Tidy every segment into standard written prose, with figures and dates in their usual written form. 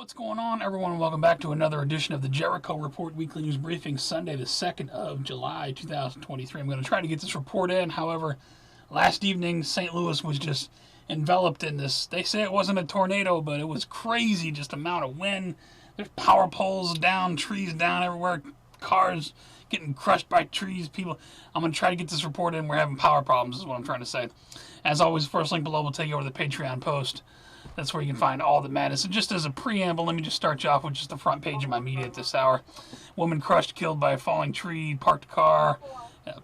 What's going on, everyone, and welcome back to another edition of the Jericho Report Weekly News Briefing, Sunday, the 2nd of July, 2023. I'm going to try to get this report in. However, last evening, St. Louis was just enveloped in this. They say it wasn't a tornado, but it was crazy, just amount of wind. There's power poles down, trees down everywhere, cars getting crushed by trees, people. I'm going to try to get this report in. We're having power problems is what I'm trying to say. As always, the first link below will take you over to the Patreon post. That's where you can find all the madness. And just as a preamble, let me just start you off with just the front page of my media at this hour. Woman crushed, killed by a falling tree, parked car,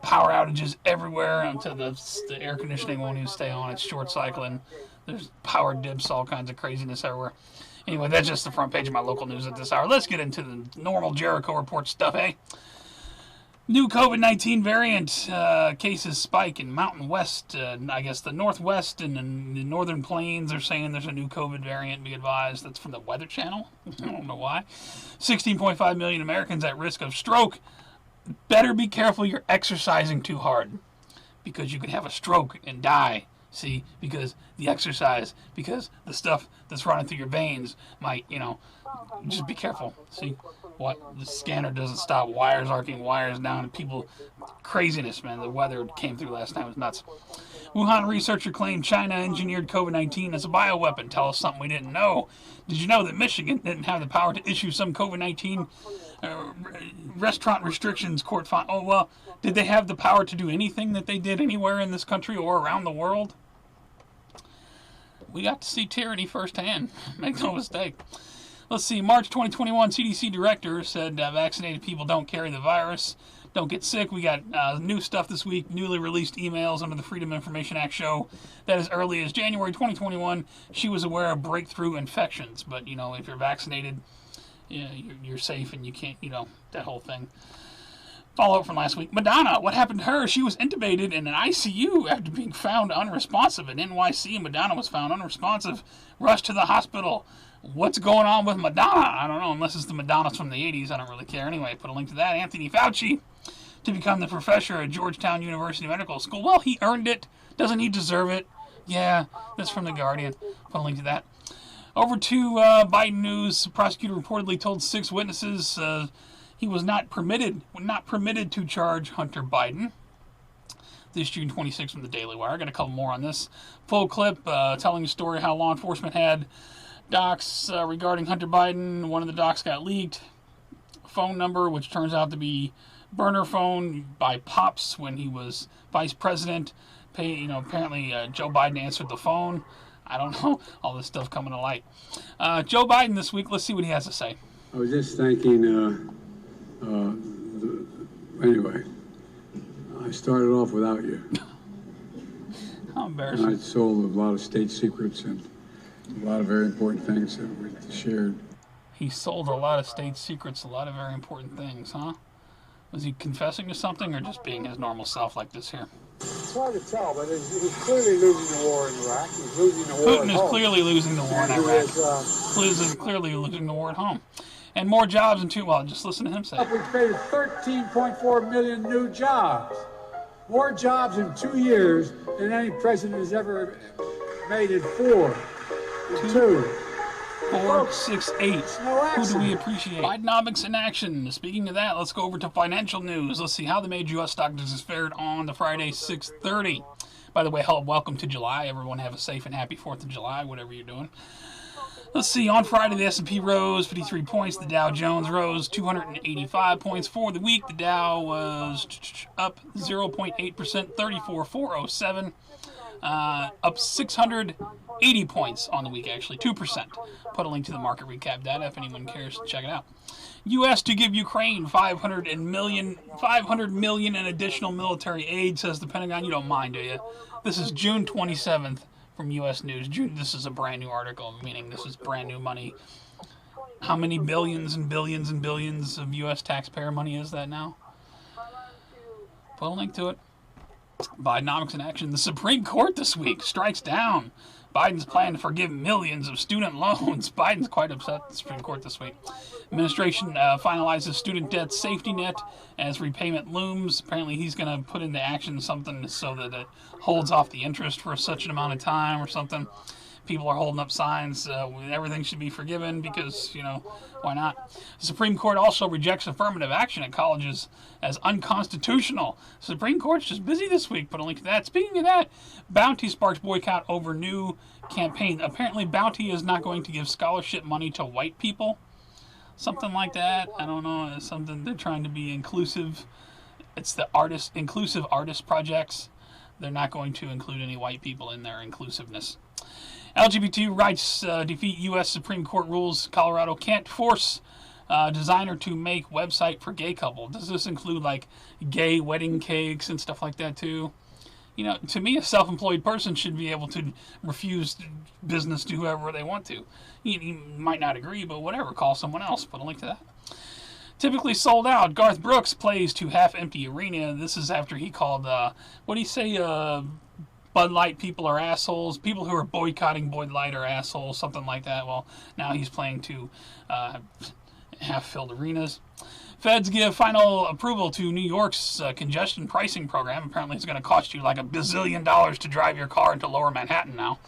power outages everywhere until the air conditioning won't even stay on. It's short cycling. There's power dips, all kinds of craziness everywhere. Anyway, that's just the front page of my local news at this hour. Let's get into the normal Jericho Report stuff, eh? New COVID-19 variant cases spike in Mountain West, I guess the Northwest and the Northern Plains are saying there's a new COVID variant, be advised. That's from the Weather Channel. I don't know why. 16.5 million Americans at risk of stroke. Better be careful you're exercising too hard, because you could have a stroke and die. See, because the exercise, because the stuff that's running through your veins might, just be careful. See, what the scanner doesn't stop, wires arcing wires down, and people, craziness, man. The weather came through last night, it was nuts. Wuhan researcher claimed China engineered COVID-19 as a bioweapon. Tell us something we didn't know. Did you know that Michigan didn't have the power to issue some COVID-19 restaurant restrictions? Court found. Oh, well, did they have the power to do anything that they did anywhere in this country or around the world? We got to see tyranny firsthand. Make no mistake. Let's see. March 2021 CDC director said vaccinated people don't carry the virus, don't get sick. We got new stuff this week. Newly released emails under the Freedom of Information Act show that as early as January 2021, she was aware of breakthrough infections. But, if you're vaccinated, you're safe and you can't, that whole thing. Follow-up from last week. Madonna, what happened to her? She was intubated in an ICU after being found unresponsive. In NYC, Madonna was found unresponsive, rushed to the hospital. What's going on with Madonna? I don't know, unless it's the Madonnas from the 80s. I don't really care. Anyway, put a link to that. Anthony Fauci to become the professor at Georgetown University Medical School. Well, he earned it. Doesn't he deserve it? Yeah, that's from The Guardian. Put a link to that. Over to Biden news. The prosecutor reportedly told 6 witnesses he was not permitted to charge Hunter Biden. This June 26th from the Daily Wire. I got a couple more on this. Full clip telling the story how law enforcement had docs regarding Hunter Biden. One of the docs got leaked. Phone number, which turns out to be burner phone by Pops when he was vice president. Apparently Joe Biden answered the phone. I don't know. All this stuff coming to light. Joe Biden this week. Let's see what he has to say. I was just thinking. Anyway, I started off without you. How embarrassing. And I sold a lot of state secrets and a lot of very important things that we shared. He sold a lot of state secrets, a lot of very important things, huh? Was he confessing to something or just being his normal self like this here? It's hard to tell, but he's clearly losing the war in Iraq. He's losing the war Putin is clearly losing the war in Iraq. Clearly losing the war at home. And more jobs in just listen to him say. We created 13.4 million new jobs. More jobs in 2 years than any president has ever made in 4. 2. 4, 6, 8. Who do we appreciate? Bidenomics in action. Speaking of that, let's go over to financial news. Let's see how the major U.S. stock indexes fared on the Friday, 6/30. By the way, welcome to July. Everyone have a safe and happy 4th of July, whatever you're doing. Let's see, on Friday, the S&P rose 53 points. The Dow Jones rose 285 points. For the week, the Dow was up 0.8%, 34,407. Up 680 points on the week, actually, 2%. Put a link to the market recap data if anyone cares to check it out. U.S. to give Ukraine $500 million in additional military aid, says the Pentagon. You don't mind, do you? This is June 27th. From U.S. News. This is a brand new article, meaning this is brand new money. How many billions and billions and billions of U.S. taxpayer money is that now? Put a link to it. Bidenomics in action. The Supreme Court this week strikes down Biden's plan to forgive millions of student loans. Biden's quite upset at the Supreme Court this week. Administration finalizes student debt safety net as repayment looms. Apparently he's going to put into action something so that it holds off the interest for such an amount of time or something. People are holding up signs. Everything should be forgiven because, why not? The Supreme Court also rejects affirmative action at colleges as unconstitutional. Supreme Court's just busy this week, but only to that. Speaking of that, Bounty sparks boycott over new campaign. Apparently, Bounty is not going to give scholarship money to white people. Something like that. I don't know. It's something they're trying to be inclusive. It's the inclusive artist projects. They're not going to include any white people in their inclusiveness. LGBT rights defeat U.S. Supreme Court rules. Colorado can't force designer to make website for gay couple. Does this include like gay wedding cakes and stuff like that too? To me, a self-employed person should be able to refuse business to whoever they want to. You might not agree, but whatever, call someone else. Put a link to that. Typically sold out. Garth Brooks plays to half-empty arena. This is after he called, what do you say, Bud Light people are assholes. People who are boycotting Bud Light are assholes, something like that. Well, now he's playing to half-filled arenas. Feds give final approval to New York's congestion pricing program. Apparently it's going to cost you like $1 bazillion to drive your car into lower Manhattan now.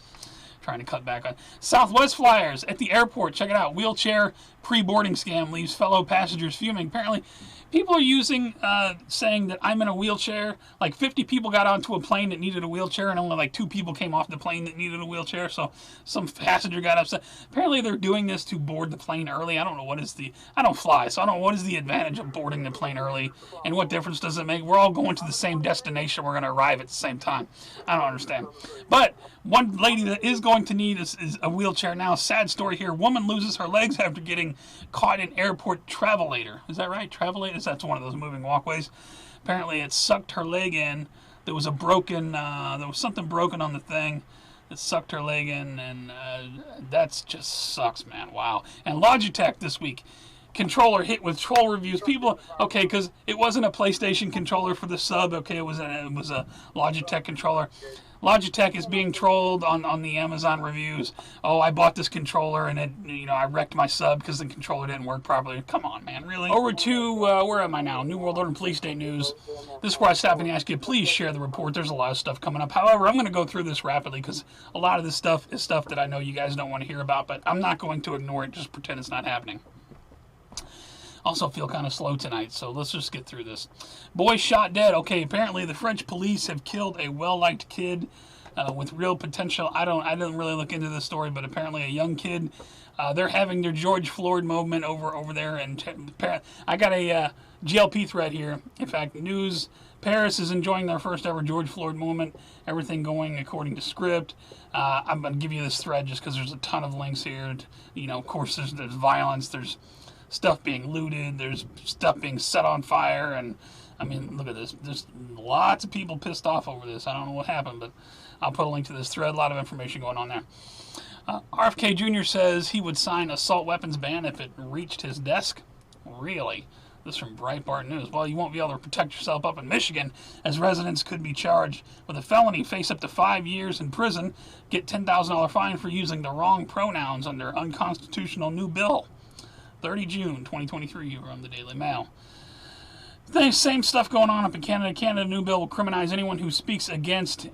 Trying to cut back on. Southwest Flyers at the airport. Check it out. Wheelchair pre-boarding scam leaves fellow passengers fuming. Apparently, people are saying that I'm in a wheelchair. Like 50 people got onto a plane that needed a wheelchair, and only like 2 people came off the plane that needed a wheelchair. So some passenger got upset. Apparently, they're doing this to board the plane early. I don't know I don't fly, so I don't know what is the advantage of boarding the plane early, and what difference does it make? We're all going to the same destination. We're going to arrive at the same time. I don't understand. But one lady that is going to need is a wheelchair now. Sad story here. Woman loses her legs after getting caught in airport travelator. Is that right? Travelator? That's one of those moving walkways. Apparently it sucked her leg in. There was something broken on the thing that sucked her leg in, and that's just sucks, man. Wow. And Logitech this week. Controller hit with troll reviews. People, okay, because it wasn't a PlayStation controller for the sub. Okay, it was a Logitech controller. Logitech is being trolled on the Amazon reviews. Oh, I bought this controller and I wrecked my sub because the controller didn't work properly. Come on, man, really? Over to, where am I now? New World Order Police State News. This is where I stop and ask you, please share the report. There's a lot of stuff coming up. However, I'm going to go through this rapidly because a lot of this stuff is stuff that I know you guys don't want to hear about, but I'm not going to ignore it. Just pretend it's not happening. Also feel kind of slow tonight, so let's just get through this. Boy shot dead. Okay, apparently the French police have killed a well-liked kid with real potential. I didn't really look into this story, but apparently a young kid. They're having their George Floyd movement over there, and I got a GLP thread here. In fact, news. Paris is enjoying their first ever George Floyd movement. Everything going according to script. I'm going to give you this thread just because there's a ton of links here. Of course, there's violence. There's stuff being looted, there's stuff being set on fire, and I mean, look at this. There's lots of people pissed off over this. I don't know what happened, but I'll put a link to this thread. A lot of information going on there. RFK Jr. says he would sign assault weapons ban if it reached his desk. Really? This is from Breitbart News. Well, you won't be able to protect yourself up in Michigan, as residents could be charged with a felony, face up to 5 years in prison, get $10,000 fine for using the wrong pronouns under unconstitutional new bill. 30 June 2023 from the Daily Mail. Same stuff going on up in Canada. Canada new bill will criminalize anyone who speaks against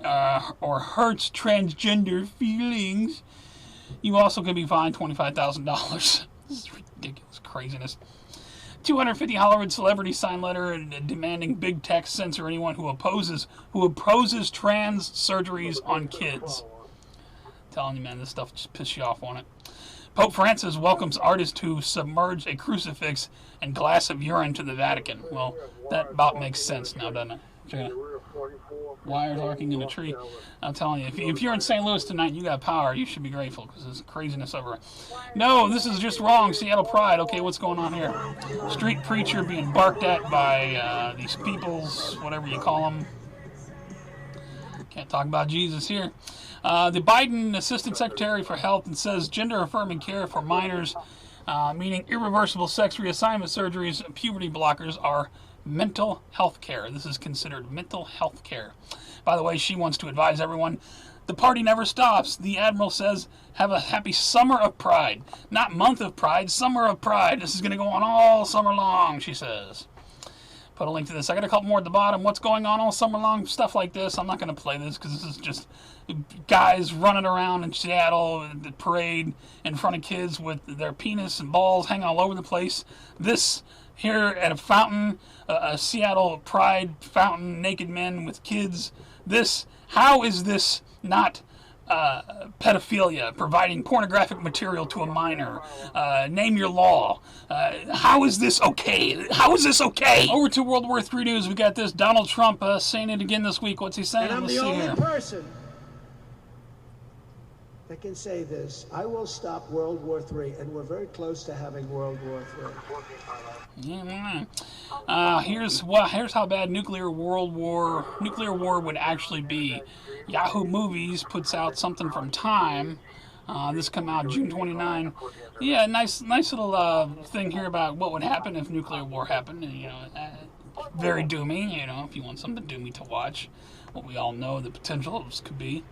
or hurts transgender feelings. You also can be fined $25,000. This is ridiculous craziness. 250 Hollywood celebrities sign letter demanding big tech censor anyone who opposes trans surgeries on kids. I'm telling you, man, this stuff just pisses you off, won't it? Pope Francis welcomes artists who submerge a crucifix and glass of urine to the Vatican. Well, that about makes sense now, doesn't it? Check it out. Wires arcing in a tree. I'm telling you, if you're in St. Louis tonight and you got power, you should be grateful because there's craziness over it. No, this is just wrong. Seattle Pride. Okay, what's going on here? Street preacher being barked at by these peoples, whatever you call them. Can't talk about Jesus here. The Biden Assistant Secretary for Health and says gender-affirming care for minors, meaning irreversible sex reassignment surgeries, puberty blockers, are mental health care. This is considered mental health care. By the way, she wants to advise everyone, the party never stops. The Admiral says, have a happy summer of pride. Not month of pride, summer of pride. This is going to go on all summer long, she says. Put a link to this. I got a couple more at the bottom. What's going on all summer long? Stuff like this. I'm not going to play this because this is just guys running around in Seattle, the parade in front of kids with their penis and balls hanging all over the place. This here at a fountain, a Seattle Pride fountain, naked men with kids. This, how is this not pedophilia, providing pornographic material to a minor? Name your law. How is this okay? How is this okay? Over to World War III news. We got this. Donald Trump saying it again this week. What's he saying? And I'm Let's the see only here. person that can say this. I will stop World War III, and we're very close to having World War III. Here's how bad nuclear war would actually be. Yahoo Movies puts out something from Time. This come out June 29. Yeah, nice little thing here about what would happen if nuclear war happened. And, very doomy. If you want something doomy to watch, what we all know the potentials could be.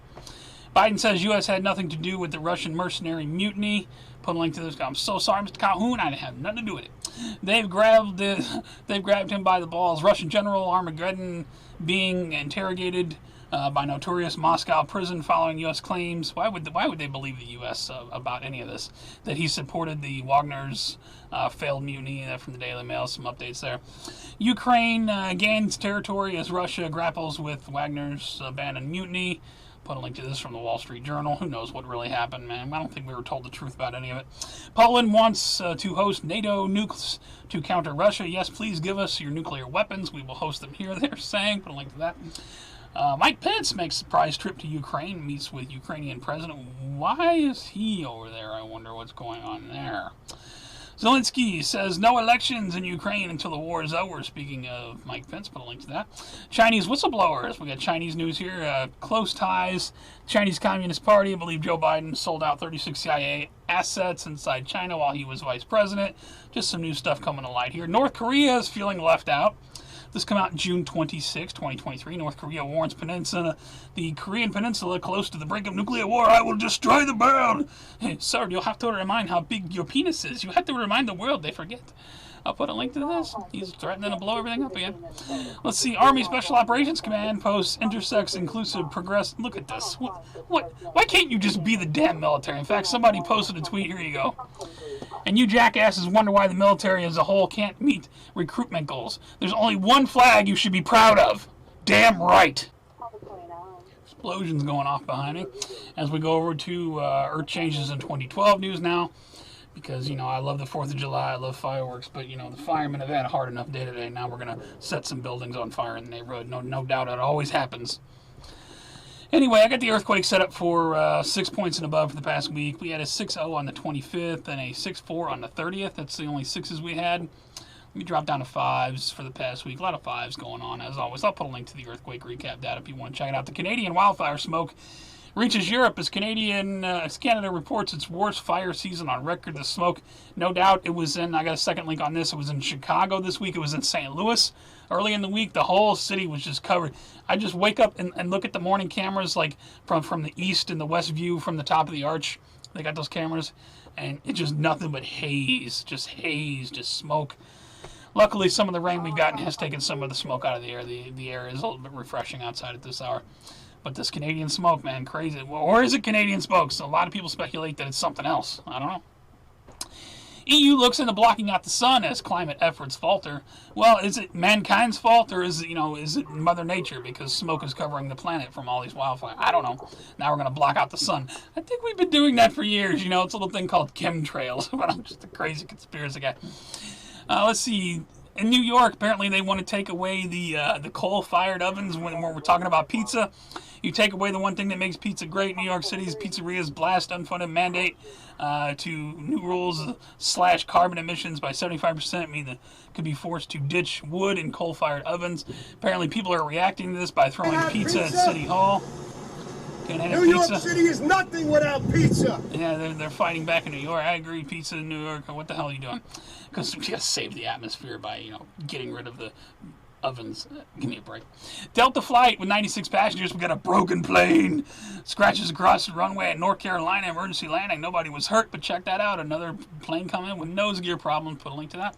Biden says U.S. had nothing to do with the Russian mercenary mutiny. Put a link to this. I'm so sorry, Mr. Calhoun. I didn't have nothing to do with it. They've grabbed him by the balls. Russian General Armageddon being interrogated by notorious Moscow prison following U.S. claims. Why would they believe the U.S. About any of this? That he supported the Wagner's failed mutiny from the Daily Mail. Some updates there. Ukraine gains territory as Russia grapples with Wagner's abandoned mutiny. Put a link to this from the Wall Street Journal. Who knows what really happened, man? I don't think we were told the truth about any of it. Poland wants to host NATO nukes to counter Russia. Yes, please give us your nuclear weapons. We will host them here, they're saying. Put a link to that. Mike Pence makes a surprise trip to Ukraine, meets with Ukrainian president. Why is he over there? I wonder what's going on there. Zelensky says no elections in Ukraine until the war is over. Speaking of Mike Pence, put a link to that. Chinese whistleblowers. We got Chinese news here. Close ties. Chinese Communist Party. I believe Joe Biden sold out 36 CIA assets inside China while he was vice president. Just some new stuff coming to light here. North Korea is feeling left out. This come out June 26, 2023. North Korea warns the Korean Peninsula close to the brink of nuclear war. I will destroy the world. Hey, sir, you'll have to remind how big your penis is. You have to remind the world. They forget. I'll put a link to this. He's threatening to blow everything up again. Let's see. Army Special Operations Command posts intersex inclusive progress. Look at this. What? Why can't you just be the damn military? In fact, somebody posted a tweet. Here you go. And you jackasses wonder why the military as a whole can't meet recruitment goals. There's only one flag you should be proud of. Damn right. Explosions going off behind me. As we go over to Earth changes in 2012 news now. Because, I love the 4th of July, I love fireworks, but, the firemen have had a hard enough day today. Now we're going to set some buildings on fire in the neighborhood. No doubt it always happens. Anyway, I got the earthquake set up for 6 points and above for the past week. We had a 6-0 on the 25th and a 6-4 on the 30th. That's the only 6s we had. We dropped down to 5s for the past week. A lot of 5s going on, as always. I'll put a link to the earthquake recap data if you want to check it out. The Canadian wildfire smoke reaches Europe as Canada reports its worst fire season on record. The smoke, no doubt, it was in, I got a second link on this, it was in Chicago this week, it was in St. Louis. Early in the week, the whole city was just covered. I just wake up and look at the morning cameras, like from the east and the west view from the top of the arch. They got those cameras, and it's just nothing but haze, just smoke. Luckily, some of the rain we've gotten has taken some of the smoke out of the air. The air is a little bit refreshing outside at this hour. But this Canadian smoke, man, crazy. Or is it Canadian smoke? So a lot of people speculate that it's something else. I don't know. EU looks into blocking out the sun as climate efforts falter. Well, is it mankind's fault, or is it Mother Nature, because smoke is covering the planet from all these wildfires? I don't know. Now we're going to block out the sun. I think we've been doing that for years. It's a little thing called chemtrails, but I'm just a crazy conspiracy guy. Let's see. In New York, apparently they want to take away the coal-fired ovens when we're talking about pizza. You take away the one thing that makes pizza great. New York City's pizzerias blast unfunded mandate to new rules / carbon emissions by 75%. Mean that could be forced to ditch wood and coal-fired ovens. Apparently people are reacting to this by throwing pizza at City Hall. New York City is nothing without pizza. Yeah, they're fighting back in New York. I agree, pizza in New York. What the hell are you doing? Because you got to save the atmosphere by, getting rid of the ovens. Give me a break. Delta flight with 96 passengers. We got a broken plane. Scratches across the runway at North Carolina. Emergency landing. Nobody was hurt, but check that out. Another plane coming with nose gear problems. Put a link to that.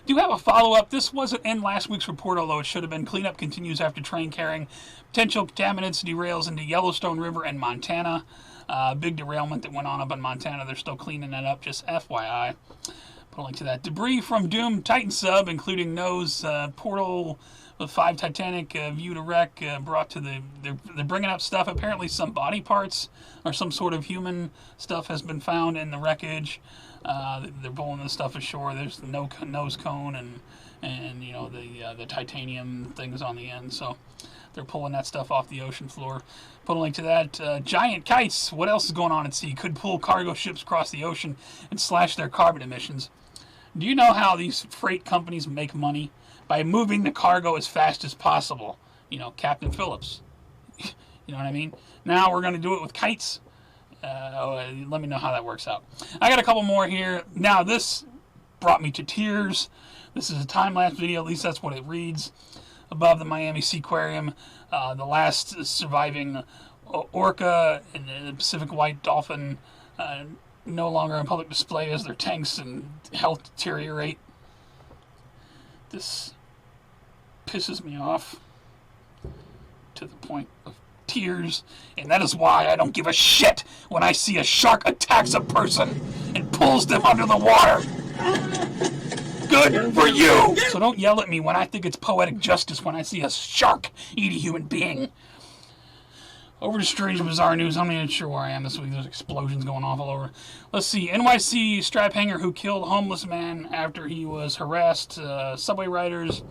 Do have a follow-up. This wasn't in last week's report, although it should have been. Cleanup continues after train carrying potential contaminants derails into Yellowstone River and Montana. Big derailment that went on up in Montana. They're still cleaning that up. Just FYI. Put a link to that. Debris from doomed Titan sub, including nose, portal with 5 Titanic, view to wreck, brought to the... They're bringing up stuff. Apparently some body parts or some sort of human stuff has been found in the wreckage. They're pulling this stuff ashore. There's no nose cone and you know, the titanium things on the end. So they're pulling that stuff off the ocean floor. Put a link to that. Giant kites. What else is going on at sea? Could pull cargo ships across the ocean and slash their carbon emissions. Do you know how these freight companies make money? By moving the cargo as fast as possible. You know, Captain Phillips. You know what I mean? Now we're going to do it with kites. Let me know how that works out. I got a couple more here. Now this brought me to tears. This is a time-lapse video. At least that's what it reads. Above the Miami Seaquarium, the last surviving orca and the Pacific white dolphin no longer on public display as their tanks and health deteriorate. This pisses me off to the point of tears, and that is why I don't give a shit when I see a shark attacks a person and pulls them under the water. Good for you! So don't yell at me when I think it's poetic justice when I see a shark eat a human being. Over to strange and bizarre news. I'm not even sure where I am this week. There's explosions going off all over. Let's see. NYC strap hanger who killed a homeless man after he was harassed. Subway riders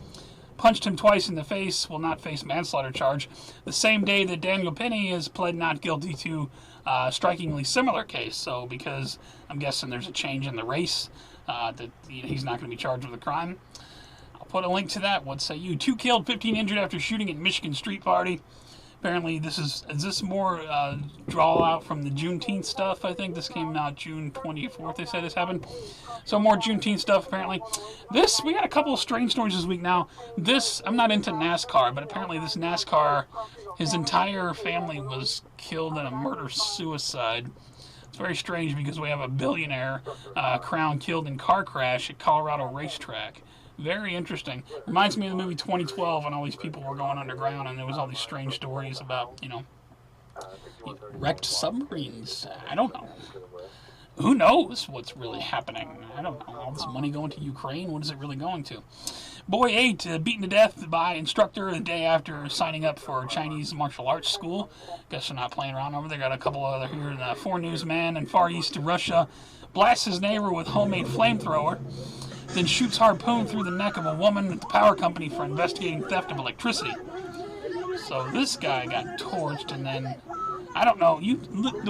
punched him twice in the face. Will not face manslaughter charge. The same day that Daniel Penny has pled not guilty to a strikingly similar case. So because I'm guessing there's a change in the race, that he's not going to be charged with a crime. I'll put a link to that. What say you? 2 killed, 15 injured after shooting at Michigan street party. Apparently, is this more draw out from the Juneteenth stuff? I think this came out June 24th. They said this happened. So more Juneteenth stuff, apparently. We got a couple of strange stories this week. Now, I'm not into NASCAR, but apparently this NASCAR, his entire family was killed in a murder-suicide. It's very strange because we have a billionaire crowned killed in car crash at Colorado racetrack. Very interesting. Reminds me of the movie 2012 when all these people were going underground and there was all these strange stories about, wrecked submarines. I don't know. Who knows what's really happening? I don't know. All this money going to Ukraine, what is it really going to? Boy 8 beaten to death by instructor the day after signing up for Chinese martial arts school. Guess they're not playing around over there. Got a couple other here. The 4 newsman in Far East Russia blasts his neighbor with homemade flamethrower. Then shoots harpoon through the neck of a woman at the power company for investigating theft of electricity. So this guy got torched, and then, I don't know,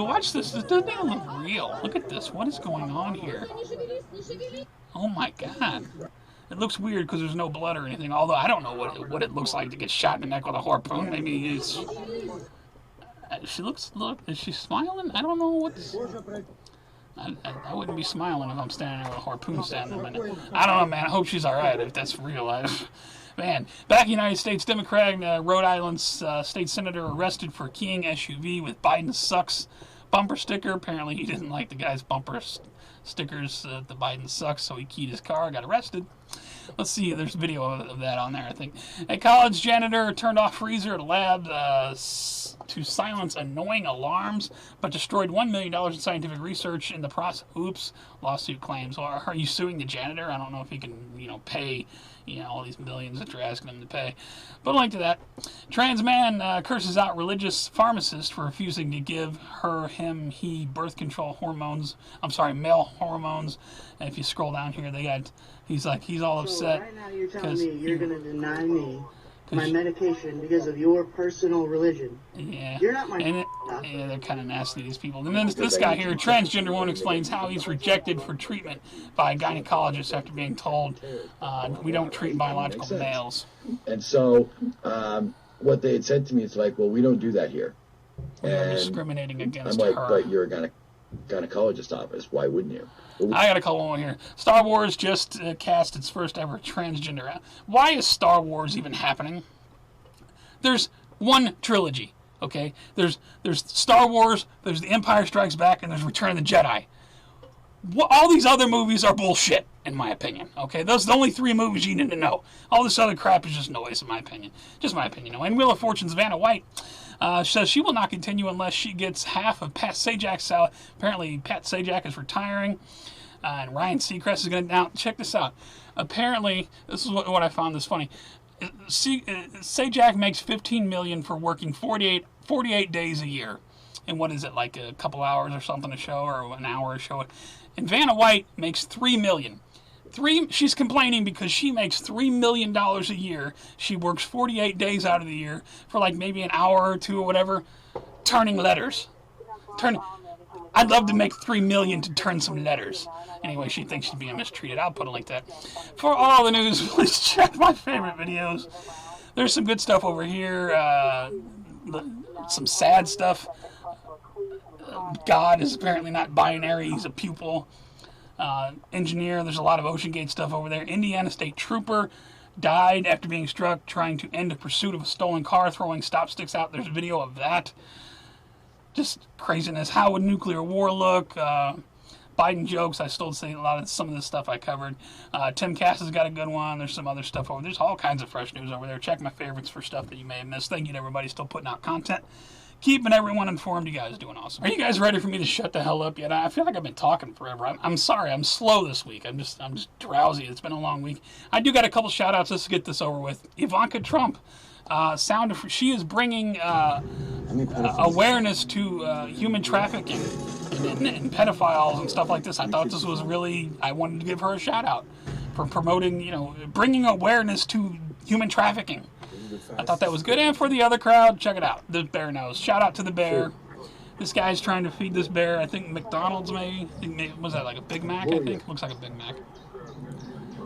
watch this. This doesn't even look real. Look at this. What is going on here? Oh my god. It looks weird because there's no blood or anything, although I don't know what it looks like to get shot in the neck with a harpoon. Maybe it's... is she smiling? I don't know what's... I wouldn't be smiling if I'm standing there with a harpoon standing in a minute. I don't know, man. I hope she's all right if that's real. Man, back United States Democrat, Rhode Island's state senator arrested for keying SUV with Biden sucks bumper sticker. Apparently he didn't like the guy's bumper stickers, the Biden sucks, so he keyed his car, got arrested. Let's see, there's video of that on there, I think. A college janitor turned off freezer at a lab to silence annoying alarms, but destroyed $1 million in scientific research in the process. Oops, lawsuit claims. Well, are you suing the janitor? I don't know if he can, pay, all these millions that you're asking him to pay. But a link to that. Trans man curses out religious pharmacist for refusing to give him, he birth control hormones. Male hormones. And if you scroll down here, he's all upset. So right now you're telling me you're going to deny me my medication because of your personal religion. Yeah. You're not my doctor. Yeah, they're kind of nasty, these people. And then this guy here, transgender woman, explains how he's rejected for treatment by a gynecologist after being told we don't treat biological males. And so what they had said to me is like, well, we don't do that here. We're discriminating against I'm like, her. but you're a gynecologist office. Why wouldn't you? I got a couple more here. Star Wars just cast its first ever transgender. Why is Star Wars even happening? There's one trilogy, okay? There's Star Wars, there's The Empire Strikes Back, and there's Return of the Jedi. All these other movies are bullshit, in my opinion, okay? Those are the only 3 movies you need to know. All this other crap is just noise, in my opinion. Just my opinion. And Wheel of Fortune's Vanna White says she will not continue unless she gets half of Pat Sajak's salary. Apparently, Pat Sajak is retiring, and Ryan Seacrest is going to... Now, check this out. Apparently, this is what I found this funny. Sajak makes $15 million for working 48 days a year. And what is it, like a couple hours or something a show, or an hour a show? And Vanna White makes $3 million. She's complaining because she makes $3 million a year. She works 48 days out of the year for like maybe an hour or 2 or whatever, turning letters. I'd love to make $3 million to turn some letters. Anyway, she thinks she's being mistreated. I'll put it like that. For all the news, please check my favorite videos. There's some good stuff over here. Some sad stuff. God is apparently not binary. He's a pupil. Engineer. There's a lot of OceanGate stuff over there. Indiana State Trooper died after being struck trying to end a pursuit of a stolen car, throwing stop sticks out. There's a video of that. Just craziness. How would nuclear war look? Biden jokes. I still say some of this stuff I covered. Tim Cass has got a good one. There's some other stuff over there. There's all kinds of fresh news over there. Check my favorites for stuff that you may have missed. Thank you to everybody still putting out content. Keeping everyone informed. You guys are doing awesome. Are you guys ready for me to shut the hell up yet? I feel like I've been talking forever. I'm sorry. I'm slow this week. I'm just drowsy. It's been a long week. I do got a couple shout outs. Let's get this over with. Ivanka Trump. She is bringing awareness to human trafficking and pedophiles and stuff like this. I thought this was really, I wanted to give her a shout out for promoting, bringing awareness to human trafficking. I thought that was good. And for the other crowd, check it out. The bear knows. Shout out to the bear. This guy's trying to feed this bear, I think McDonald's maybe. Was that like a Big Mac, I think? Looks like a Big Mac.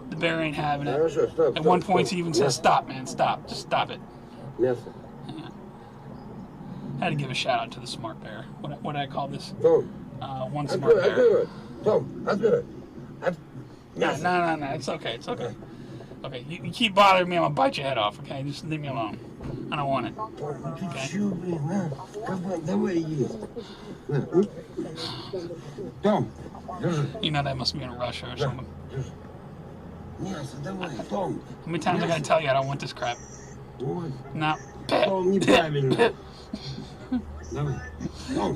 The bear ain't having it. At one point he even says, stop, man, stop. Just stop it. Yes. Yeah. Had to give a shout out to the smart bear. What did I call this? One smart bear. Tom, that's good. No. It's okay. It's okay. Okay, you keep bothering me, I'm going to bite your head off, okay? Just leave me alone. I don't want it. Okay? You know that must be in Russia or something. How many times I got to tell you I don't want this crap? No. I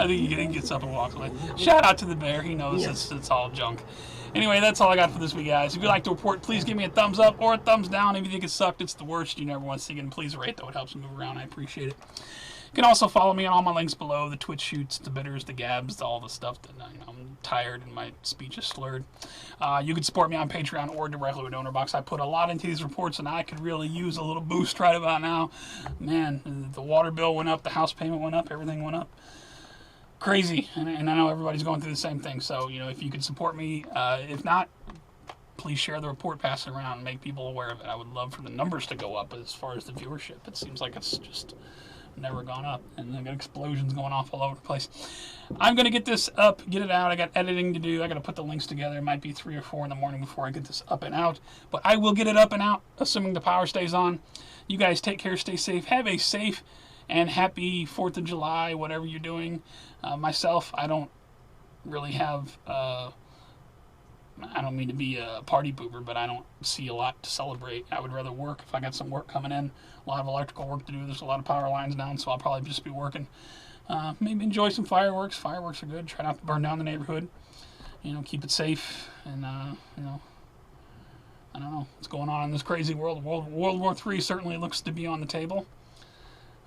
think he gets up and walks away. Shout out to the bear. He knows it's all junk. Anyway, that's all I got for this week, guys. If you like the report, please give me a thumbs up or a thumbs down. If you think it sucked, it's the worst. You never want to see it. Please rate, though. It helps me move around. I appreciate it. You can also follow me on all my links below. The Twitch shoots, the bitters, the gabs, all the stuff that I'm tired and my speech is slurred. You can support me on Patreon or directly with DonorBox. I put a lot into these reports, and I could really use a little boost right about now. Man, the water bill went up, the house payment went up, everything went up. Crazy, and I know everybody's going through the same thing. So, if you could support me, if not, please share the report, pass it around, and make people aware of it. I would love for the numbers to go up as far as the viewership. It seems like it's just never gone up, and I got explosions going off all over the place. I'm going to get this up, get it out. I got editing to do. I got to put the links together. It might be 3 or 4 in the morning before I get this up and out, but I will get it up and out, assuming the power stays on. You guys take care, stay safe, have a safe and happy 4th of July, whatever you're doing. Myself, I don't really have, I don't mean to be a party pooper, but I don't see a lot to celebrate. I would rather work if I got some work coming in. A lot of electrical work to do. There's a lot of power lines down, so I'll probably just be working. Maybe enjoy some fireworks. Fireworks are good. Try not to burn down the neighborhood. Keep it safe. And, I don't know what's going on in this crazy world. World War III certainly looks to be on the table.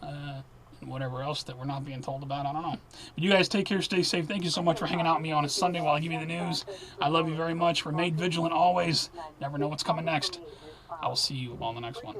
And whatever else that we're not being told about, I don't know. But you guys take care, stay safe. Thank you so much for hanging out with me on a Sunday while I give you the news. I love you very much. Remain vigilant always. Never know what's coming next. I will see you on the next one.